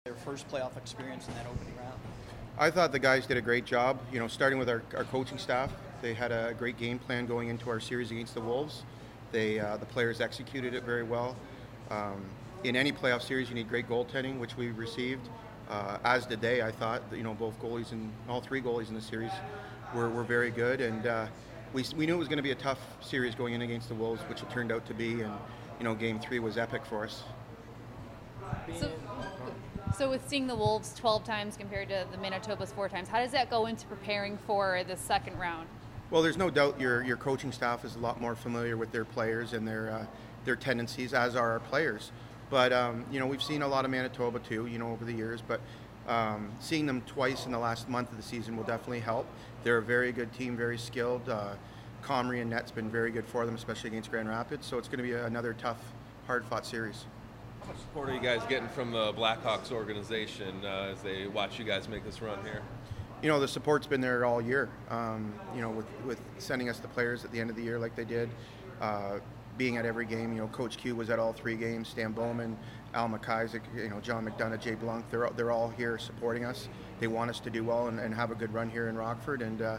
their first playoff experience in that opening round? I thought the guys did a great job. Starting with our coaching staff, they had a great game plan going into our series against the Wolves. The players executed it very well. In any playoff series, you need great goaltending, which we received. As did they. I thought both goalies and all three goalies in the series were very good, and we knew it was going to be a tough series going in against the Wolves, which it turned out to be. And Game 3 was epic for us. So with seeing the Wolves 12 times compared to the Manitoba's 4 times, how does that go into preparing for the second round? Well, there's no doubt your coaching staff is a lot more familiar with their players and their tendencies, as are our players. But we've seen a lot of Manitoba too, over the years. But seeing them twice in the last month of the season will definitely help. They're a very good team, very skilled. Comrie and Net's been very good for them, especially against Grand Rapids. So it's going to be another tough, hard-fought series. How much support are you guys getting from the Blackhawks organization as they watch you guys make this run here? The support's been there all year. With sending us the players at the end of the year like they did, being at every game. Coach Q was at all 3 games. Stan Bowman, Al McIsaac, John McDonough, Jay Blanc. They're all here supporting us. They want us to do well and have a good run here in Rockford, and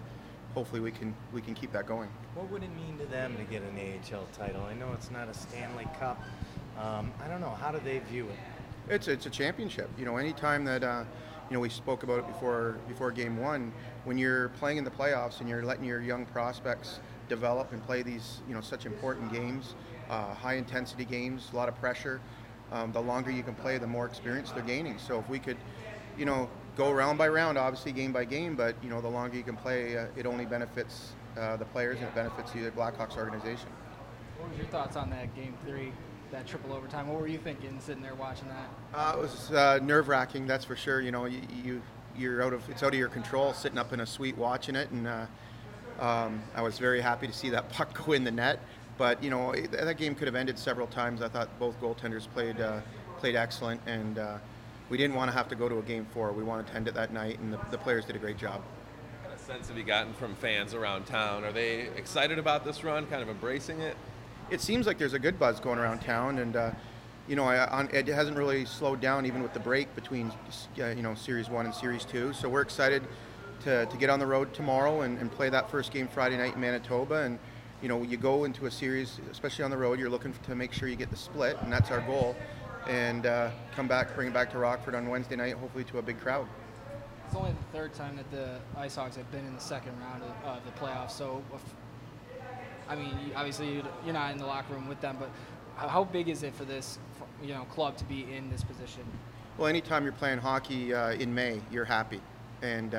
hopefully we can keep that going. What would it mean to them to get an AHL title? I know it's not a Stanley Cup. I don't know. How do they view it? It's a championship. Anytime that we spoke about it before game 1, when you're playing in the playoffs and you're letting your young prospects develop and play these such important games, high intensity games, a lot of pressure. The longer you can play, the more experience they're gaining. So if we could, go round by round, obviously game by game, but the longer you can play, it only benefits the players and it benefits the Blackhawks organization. What was your thoughts on that game 3? That triple overtime? What were you thinking sitting there watching that? It was nerve-wracking, that's for sure. You're it's out of your control sitting up in a suite watching it, and I was very happy to see that puck go in the net. But that game could have ended several times. I thought both goaltenders played excellent, and we didn't want to have to go to a game 4. We wanted to end it that night, and the players did a great job. What kind of sense have you gotten from fans around town? Are they excited about this run, kind of embracing it? It seems like there's a good buzz going around town, and it hasn't really slowed down even with the break between Series 1 and Series 2. So we're excited to get on the road tomorrow and play that first game Friday night in Manitoba. And you go into a series, especially on the road, you're looking to make sure you get the split, and that's our goal. And bring it back to Rockford on Wednesday night, hopefully to a big crowd. It's only the 3rd time that the IceHogs have been in the second round of the playoffs. So, obviously you're not in the locker room with them, but how big is it for this club to be in this position? Well, anytime you're playing hockey in May, you're happy. And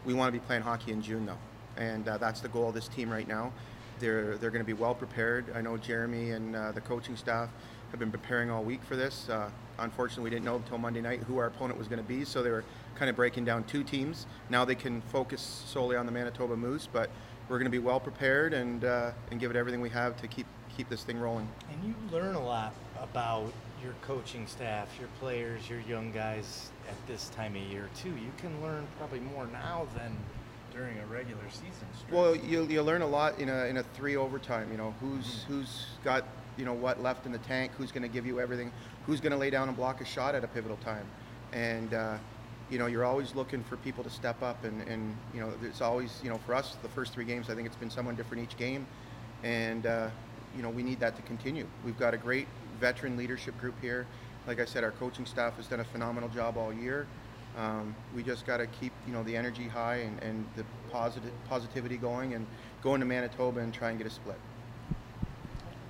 we want to be playing hockey in June, though. And that's the goal of this team right now. They're going to be well prepared. I know Jeremy and the coaching staff have been preparing all week for this. Unfortunately, we didn't know until Monday night who our opponent was going to be, so they were kind of breaking down 2 teams. Now they can focus solely on the Manitoba Moose, but we're going to be well prepared and give it everything we have to keep this thing rolling. And you learn a lot about your coaching staff, your players, your young guys at this time of year too. You can learn probably more now than during a regular season stretch. Well, you learn a lot in a 3 overtime. Who's got what left in the tank, who's going to give you everything, who's going to lay down and block a shot at a pivotal time. And you're always looking for people to step up, and it's always, for us, the first 3 games, I think it's been someone different each game, and we need that to continue. We've got a great veteran leadership group here. Like I said, our coaching staff has done a phenomenal job all year. We just got to keep the energy high and the positivity going, and go into Manitoba and try and get a split.